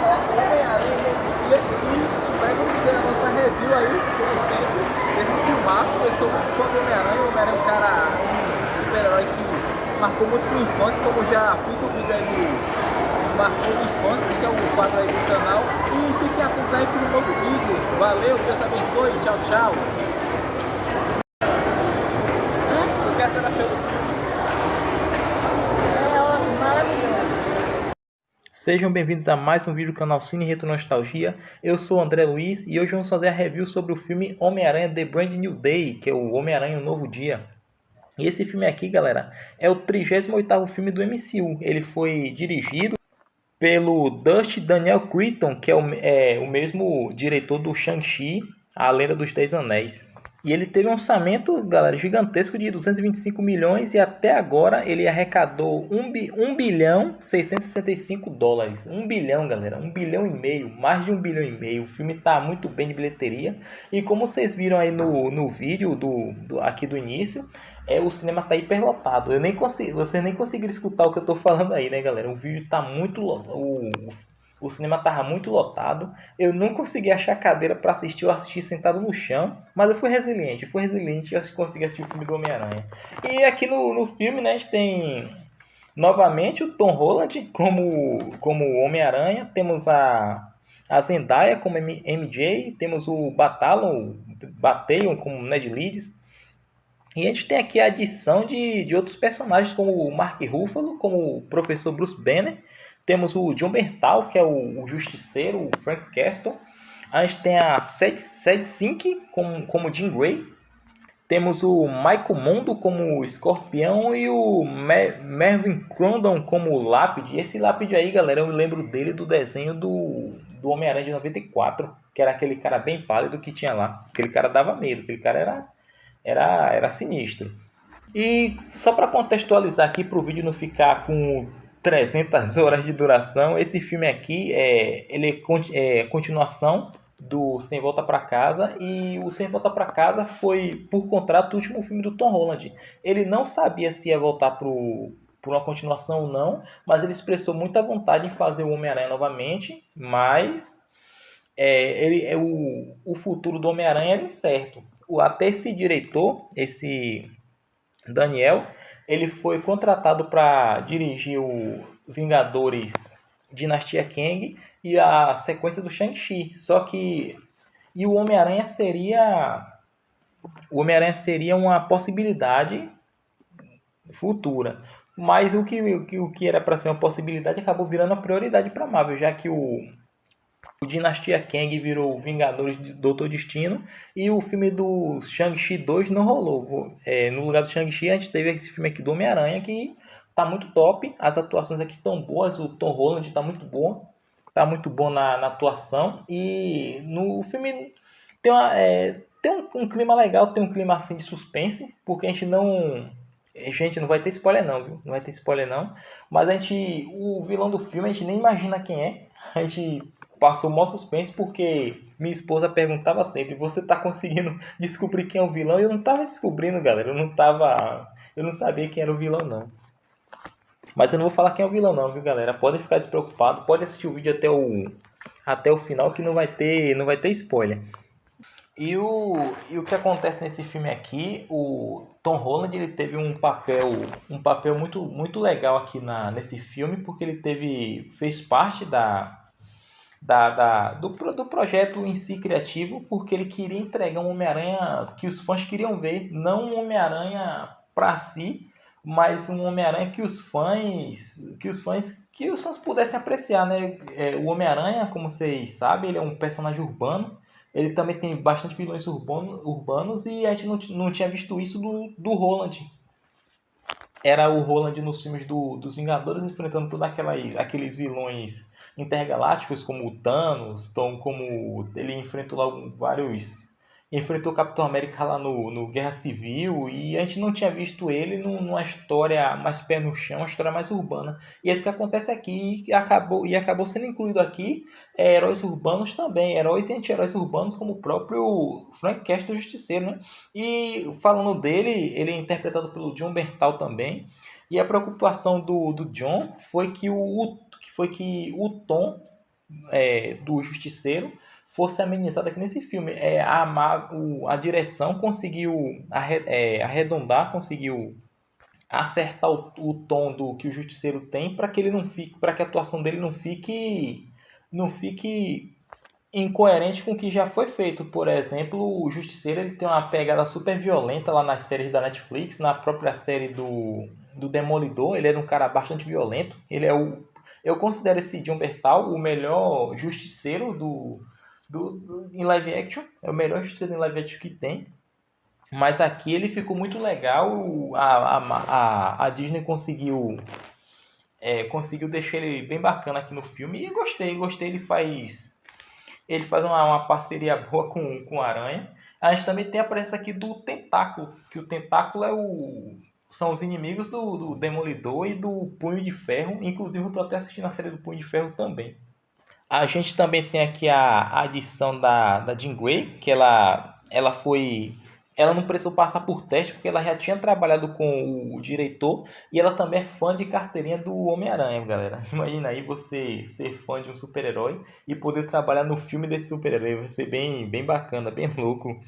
falar do Homem-Aranha no dia e vamos ter a nossa review aí, como sempre, desse filmaço. Eu sou muito fã do Homem-Aranha. O Homem-Aranha é um cara, um super-herói que marcou muito minha infância, como já fiz um vídeo aí do Marcou Minha Infância, que é o quadro aí do canal. E fiquem atentos aí para um novo vídeo. Valeu, Deus abençoe, tchau, tchau. O que você achou do filme? É ótimo, maravilhoso. Sejam bem-vindos a mais um vídeo do canal Cine Retro Nostalgia. Eu sou o André Luiz e hoje vamos fazer a review sobre o filme Homem-Aranha The Brand New Day, que é o Homem-Aranha Um Novo Dia. E esse filme aqui, galera, é o 38º filme do MCU. Ele foi dirigido pelo Dustin Daniel Cretton, que é o mesmo diretor do Shang-Chi, A Lenda dos Dez Anéis. E ele teve um orçamento, galera, gigantesco de 225 milhões e até agora ele arrecadou 1 bilhão 665 dólares. 1 bilhão, galera, 1 bilhão e meio, mais de 1 bilhão e meio. O filme está muito bem de bilheteria. E como vocês viram aí no vídeo aqui do início, o cinema tá hiperlotado. Vocês nem conseguiram escutar o que eu tô falando aí, né, galera? O vídeo tá muito o cinema tava muito lotado. Eu não consegui achar cadeira para assistir. Eu assisti sentado no chão, mas eu fui resiliente e eu consegui assistir o filme do Homem-Aranha. E aqui no filme, né, a gente tem novamente o Tom Holland como Homem-Aranha. Temos a Zendaya como MJ, temos o Bataillon como Ned Leeds. E a gente tem aqui a adição de outros personagens, como o Mark Ruffalo, como o Professor Bruce Banner. Temos o John Bernthal, que é o Justiceiro, o Frank Castle. A gente tem a Sadie Sink como Jean Grey. Temos o Michael Mondo como o Escorpião e o Mervyn Crondon como o Lápide. E esse Lápide aí, galera, eu me lembro dele do desenho do Homem-Aranha de 94, que era aquele cara bem pálido que tinha lá. Aquele cara dava medo, aquele cara era sinistro. E só para contextualizar aqui, para o vídeo não ficar com 300 horas de duração, esse filme aqui ele é continuação do Sem Volta para Casa, e o Sem Volta para Casa foi por contrato o último filme do Tom Holland. Ele não sabia se ia voltar por uma continuação ou não, mas ele expressou muita vontade em fazer o Homem-Aranha novamente, mas o futuro do Homem-Aranha era incerto. Até esse diretor, esse Daniel, ele foi contratado para dirigir o Vingadores Dinastia Kang e a sequência do Shang-Chi. Só que o Homem-Aranha seria uma possibilidade futura. Mas o que era para ser uma possibilidade acabou virando uma prioridade para a Marvel, já que o Dinastia Kang virou Vingadores de Doutor Destino e o filme do Shang-Chi 2 não rolou. No lugar do Shang-Chi, a gente teve esse filme aqui do Homem-Aranha que tá muito top. As atuações aqui estão boas. O Tom Holland tá muito bom. Tá muito bom na atuação. E no filme tem, tem um clima legal, tem um clima assim de suspense, porque a gente não. Gente, não vai ter spoiler não, viu? Não vai ter spoiler não. Mas o vilão do filme, a gente nem imagina quem é. A gente passou o maior suspense porque minha esposa perguntava sempre: você tá conseguindo descobrir quem é o vilão? E eu não tava descobrindo, galera. Eu não sabia quem era o vilão, não. Mas eu não vou falar quem é o vilão, não, viu, galera? Podem ficar despreocupados. Pode assistir o vídeo até o final que não vai ter spoiler. E o que acontece nesse filme aqui, o Tom Holland ele teve um papel muito, muito legal aqui nesse filme, porque fez parte do projeto em si criativo, porque ele queria entregar um Homem-Aranha que os fãs queriam ver, não um Homem-Aranha para si, mas um Homem-Aranha que os fãs pudessem apreciar, né? O Homem-Aranha, como vocês sabem, ele é um personagem urbano. Ele também tem bastante vilões urbanos e a gente não tinha visto isso do Roland. Era o Roland nos filmes dos Vingadores enfrentando todos aqueles vilões intergalácticos como o Thanos, como ele enfrentou logo vários. Enfrentou o Capitão América lá no Guerra Civil e a gente não tinha visto ele numa história mais pé no chão, uma história mais urbana. E é isso que acontece aqui e acabou sendo incluído aqui heróis urbanos também, heróis e anti-heróis urbanos como o próprio Frank Castle Justiceiro, né? E falando dele, ele é interpretado pelo John Bernthal também. E a preocupação do John foi que o Tom do Justiceiro fosse amenizada aqui nesse filme. A direção conseguiu arredondar, conseguiu acertar o tom do que o Justiceiro tem para que ele não fique, para que a atuação dele não fique incoerente com o que já foi feito. Por exemplo, o Justiceiro ele tem uma pegada super violenta lá nas séries da Netflix, na própria série do Demolidor, ele era um cara bastante violento. Eu considero esse Jon Bernthal o melhor Justiceiro em live action, é o melhor Justiceiro em live action que tem. Mas aqui ele ficou muito legal, a Disney conseguiu deixar ele bem bacana aqui no filme e gostei, ele faz uma parceria boa com o Aranha. A gente também tem a presença aqui do Tentáculo, que o Tentáculo são os inimigos do Demolidor e do Punho de Ferro. Inclusive eu estou até assistindo a série do Punho de Ferro também. A gente também tem aqui a adição da Jean Grey, que ela não precisou passar por teste, porque ela já tinha trabalhado com o diretor e ela também é fã de carteirinha do Homem-Aranha, galera. Imagina aí você ser fã de um super-herói e poder trabalhar no filme desse super-herói. Vai ser bem, bem bacana, bem louco.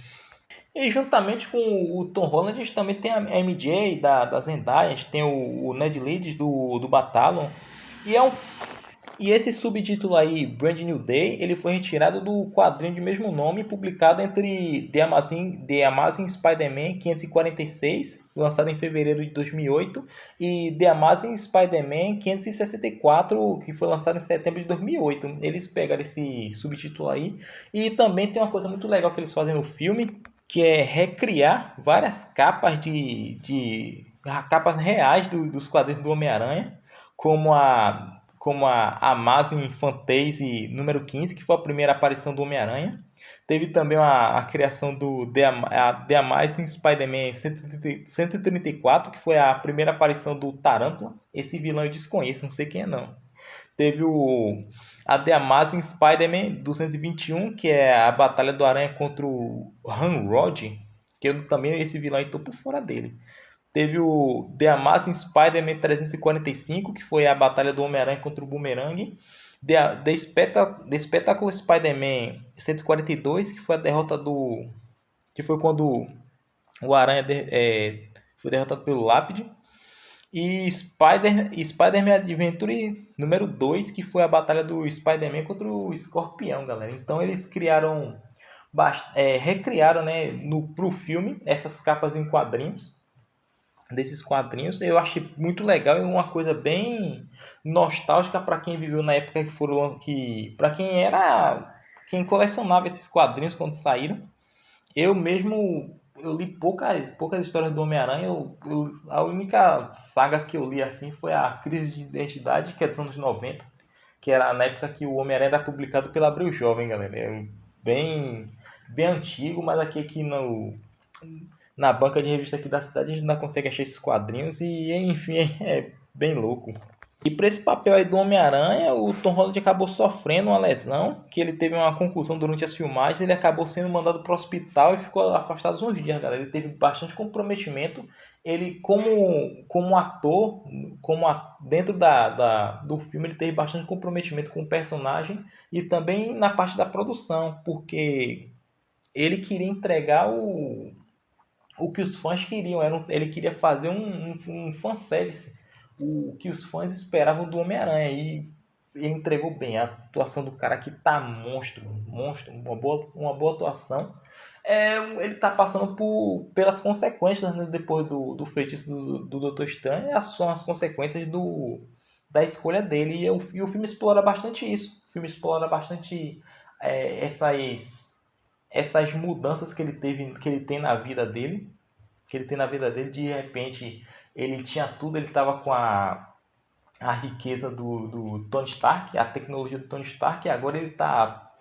E juntamente com o Tom Holland, a gente também tem a MJ da Zendaya, a gente tem o Ned Leeds do Batalon. E é um e esse subtítulo aí, Brand New Day, ele foi retirado do quadrinho de mesmo nome, publicado entre The Amazing Spider-Man 546, lançado em fevereiro de 2008, e The Amazing Spider-Man 564, que foi lançado em setembro de 2008. Eles pegaram esse subtítulo aí. E também tem uma coisa muito legal que eles fazem no filme, que é recriar várias capas de capas reais dos quadrinhos do Homem-Aranha, como a Amazing Fantasy número 15, que foi a primeira aparição do Homem-Aranha. Teve também a criação do The Amazing Spider-Man 134, que foi a primeira aparição do Tarântula. Esse vilão eu desconheço, não sei quem é não. Teve a The Amazing Spider-Man 221, que é a batalha do Aranha contra o Ramrod, que eu também, esse vilão aí, tô por fora dele. Teve o The Amazing Spider-Man 345, que foi a batalha do Homem-Aranha contra o Boomerang. The Spectacular Spider-Man 142, que foi a derrota que foi quando o Aranha foi derrotado pelo Lápide. E Spider-Man Adventure número 2, que foi a batalha do Spider-Man contra o Escorpião, galera. Então eles recriaram, né, pro filme essas capas em quadrinhos desses quadrinhos. Eu achei muito legal e uma coisa bem nostálgica para quem viveu na época para quem colecionava esses quadrinhos quando saíram. Eu mesmo eu li poucas histórias do Homem-Aranha. A única saga que eu li assim foi a Crise de Identidade, que é dos anos 90, que era na época que o Homem-Aranha era publicado pela Abril Jovem, galera. É bem bem antigo, mas aqui no na banca de revista aqui da cidade a gente ainda consegue achar esses quadrinhos e enfim, é bem louco. E para esse papel aí do Homem-Aranha, o Tom Holland acabou sofrendo uma lesão, que ele teve uma concussão durante as filmagens, ele acabou sendo mandado para o hospital e ficou afastado uns dias, galera. Ele teve bastante comprometimento. Ele, como ator, dentro do filme, ele teve bastante comprometimento com o personagem e também na parte da produção, porque ele queria entregar o que os fãs queriam. Ele queria fazer um fanservice, o que os fãs esperavam do Homem-Aranha. E ele entregou bem. A atuação do cara aqui tá monstro, uma boa atuação. Ele tá passando pelas consequências, né, depois do feitiço do Doutor Estranho. São as consequências da escolha dele. E o filme explora bastante isso. O filme explora bastante essas mudanças que ele tem na vida dele, de repente ele tinha tudo, ele estava com a riqueza do Tony Stark, a tecnologia do Tony Stark, e agora ele está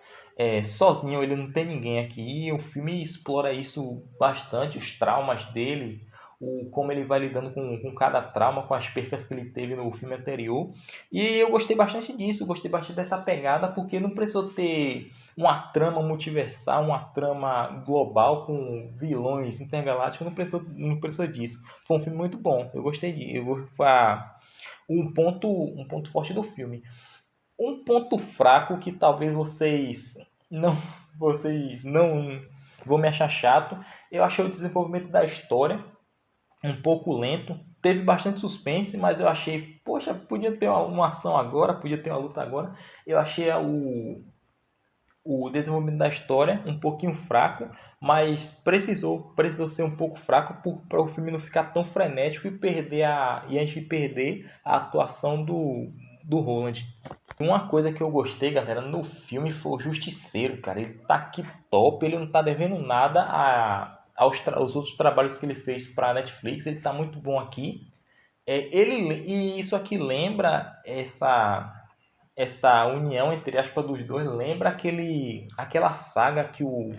sozinho, ele não tem ninguém aqui, e o filme explora isso bastante, os traumas dele, como ele vai lidando com cada trauma, com as percas que ele teve no filme anterior. E eu gostei bastante disso, gostei bastante dessa pegada, porque não precisou ter uma trama multiversal, uma trama global com vilões intergalácticos, não precisou disso. Foi um filme muito bom, eu gostei disso. Foi um ponto forte do filme. Um ponto fraco que talvez não, vocês não vão me achar chato, eu achei o desenvolvimento da história um pouco lento. Teve bastante suspense, mas eu achei, poxa, podia ter uma ação agora, podia ter uma luta agora. Eu achei o desenvolvimento da história um pouquinho fraco, mas precisou ser um pouco fraco para o filme não ficar tão frenético e a gente perder a atuação do Roland. Uma coisa que eu gostei, galera, no filme foi o Justiceiro, cara. Ele tá aqui top, ele não tá devendo nada aos outros trabalhos que ele fez pra Netflix. Ele tá muito bom aqui. E isso aqui lembra essa união, entre aspas, dos dois. Lembra aquela saga que o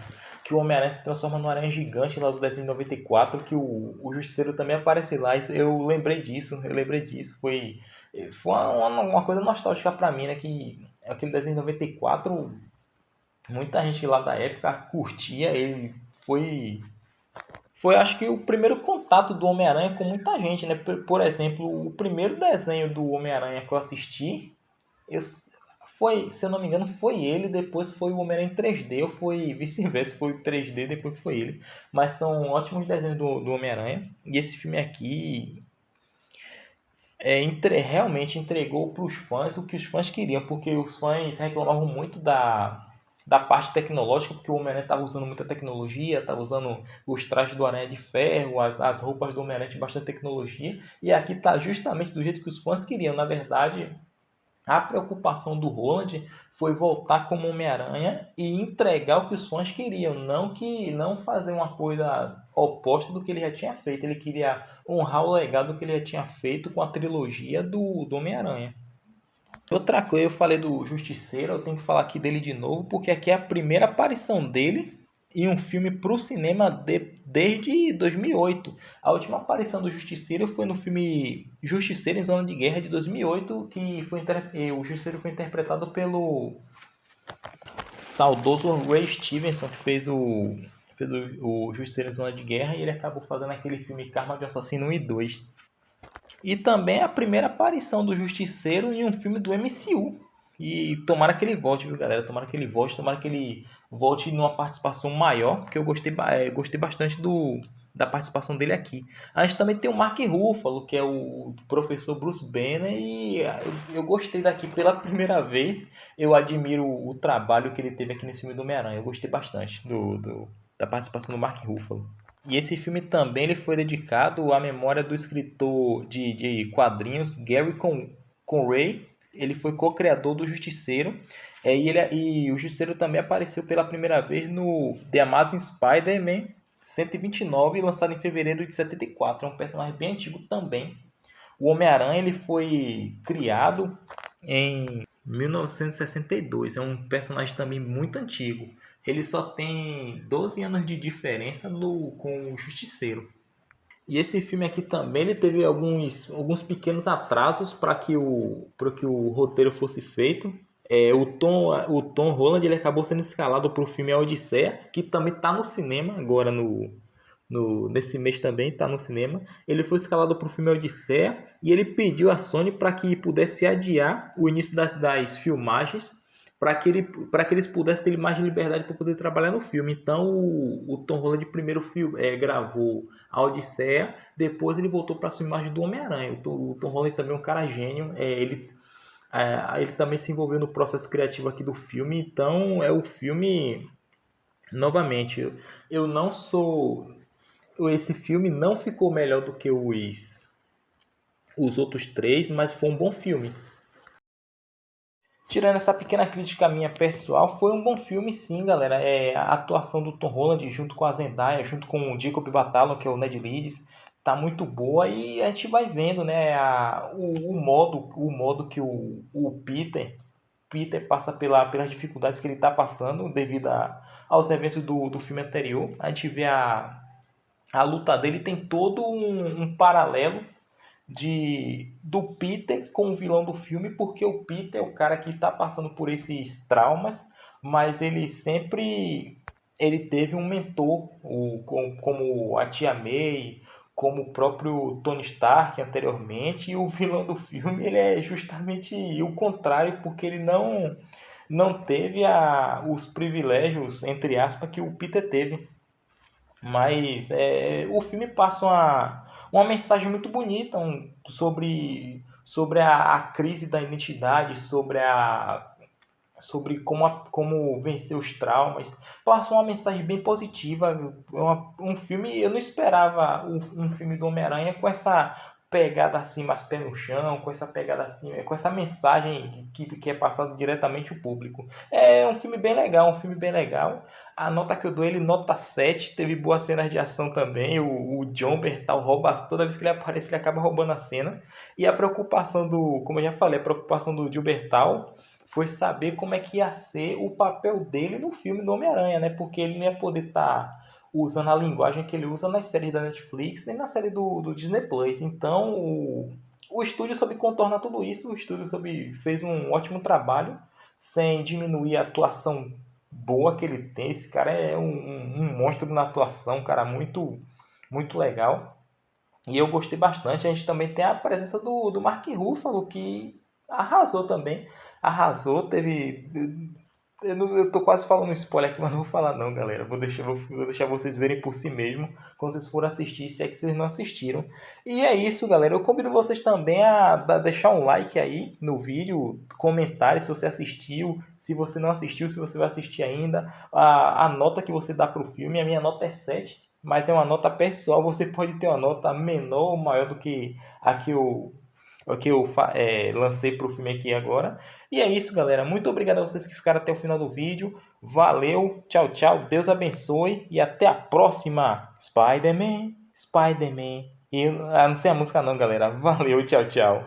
Homem-Aranha se transforma no Aranha Gigante lá do desenho de 94, que o Justiceiro também aparece lá. Eu lembrei disso. Foi uma coisa nostálgica pra mim, né? Que aquele desenho de 94, muita gente lá da época curtia. Ele foi acho que o primeiro contato do Homem-Aranha com muita gente, né? Por exemplo, o primeiro desenho do Homem-Aranha que eu assisti, eu, se eu não me engano, foi ele, depois foi o Homem-Aranha em 3D, ou foi vice-versa, foi o 3D, depois foi ele. Mas são ótimos desenhos do Homem-Aranha. E esse filme aqui realmente entregou para os fãs o que os fãs queriam, porque os fãs reclamavam muito da parte tecnológica, porque o Homem-Aranha estava usando muita tecnologia, estava usando os trajes do Aranha de Ferro, as roupas do Homem-Aranha de bastante tecnologia, e aqui está justamente do jeito que os fãs queriam. Na verdade, a preocupação do Roland foi voltar como Homem-Aranha e entregar o que os fãs queriam, não fazer uma coisa oposta do que ele já tinha feito. Ele queria honrar o legado que ele já tinha feito com a trilogia do Homem-Aranha. Outra coisa, eu falei do Justiceiro, eu tenho que falar aqui dele de novo, porque aqui é a primeira aparição dele em um filme para o cinema desde 2008. A última aparição do Justiceiro foi no filme Justiceiro em Zona de Guerra de 2008, que o Justiceiro foi interpretado pelo saudoso Ray Stevenson, que fez o Justiceiro em Zona de Guerra, e ele acabou fazendo aquele filme Karma de Assassino 1 e 2. E também a primeira aparição do Justiceiro em um filme do MCU. E tomara que ele volte, viu, galera? Tomara que ele volte numa participação maior, porque eu gostei bastante da participação dele aqui. A gente também tem o Mark Ruffalo, que é o professor Bruce Banner, e eu gostei daqui pela primeira vez. Eu admiro o trabalho que ele teve aqui nesse filme do Homem-Aranha. Eu gostei bastante da participação do Mark Ruffalo. E esse filme também ele foi dedicado à memória do escritor de quadrinhos Gary Conway. Ele foi co-criador do Justiceiro. E o Justiceiro também apareceu pela primeira vez no The Amazing Spider-Man 129, lançado em fevereiro de 74. É um personagem bem antigo também. O Homem-Aranha ele foi criado em 1962. É um personagem também muito antigo. Ele só tem 12 anos de diferença com o Justiceiro. E esse filme aqui também ele teve alguns pequenos atrasos para que o roteiro fosse feito. O Tom Holland ele acabou sendo escalado para o filme A Odisseia, que também está no cinema agora nesse mês também está no cinema. Ele foi escalado para o filme A Odisseia e ele pediu à Sony para que pudesse adiar o início das filmagens para que eles pudessem ter mais liberdade para poder trabalhar no filme. Então o Tom Holland primeiro gravou a Odisseia, depois ele voltou para as filmagens do Homem-Aranha. O Tom Holland também é um cara gênio, ele também se envolveu no processo criativo aqui do filme, então é o filme, novamente, eu não sou, esse filme não ficou melhor do que os outros três, mas foi um bom filme. Tirando essa pequena crítica minha pessoal, foi um bom filme sim, galera. A atuação do Tom Holland junto com a Zendaya, junto com o Jacob Batalon, que é o Ned Leeds, tá muito boa e a gente vai vendo, né, o modo que o Peter passa pelas dificuldades que ele está passando devido aos eventos do filme anterior. A gente vê a luta dele tem todo um paralelo do Peter com o vilão do filme, porque o Peter é o cara que está passando por esses traumas, mas ele teve um mentor, como a tia May, como o próprio Tony Stark anteriormente, e o vilão do filme ele é justamente o contrário, porque ele não teve os privilégios, entre aspas, que o Peter teve. Mas o filme passa uma mensagem muito bonita sobre a crise da identidade, sobre como vencer os traumas. Passa uma mensagem bem positiva. Um filme, eu não esperava um filme do Homem-Aranha com essa pegada assim, mais pé no chão, com essa pegada assim, com essa mensagem que é passada diretamente ao público. É um filme bem legal, um filme bem legal. A nota que eu dou ele, nota 7. Teve boas cenas de ação também. O John Bertal rouba, toda vez que ele aparece, ele acaba roubando a cena. E a preocupação como eu já falei, a preocupação do Gilbertal foi saber como é que ia ser o papel dele no filme do Homem-Aranha, né? Porque ele não ia poder estar usando a linguagem que ele usa nas séries da Netflix, nem na série do Disney Plus. Então, o estúdio soube contornar tudo isso, o estúdio fez um ótimo trabalho, sem diminuir a atuação boa que ele tem. Esse cara é um monstro na atuação, um cara muito, muito legal. E eu gostei bastante. A gente também tem a presença do Mark Ruffalo, que arrasou também. Arrasou, teve. Eu tô quase falando spoiler aqui, mas não vou falar não, galera. Vou deixar vocês verem por si mesmo quando vocês forem assistir, se é que vocês não assistiram. E é isso, galera. Eu convido vocês também a deixar um like aí no vídeo, comentário se você assistiu, se você não assistiu, se você vai assistir ainda, a nota que você dá pro filme. A minha nota é 7, mas é uma nota pessoal. Você pode ter uma nota menor ou maior do que a que eu lancei para o filme aqui agora. E é isso, galera. Muito obrigado a vocês que ficaram até o final do vídeo. Valeu, tchau, tchau. Deus abençoe e até a próxima. Spider-Man, Spider-Man. Eu não sei a música não, galera. Valeu, tchau, tchau.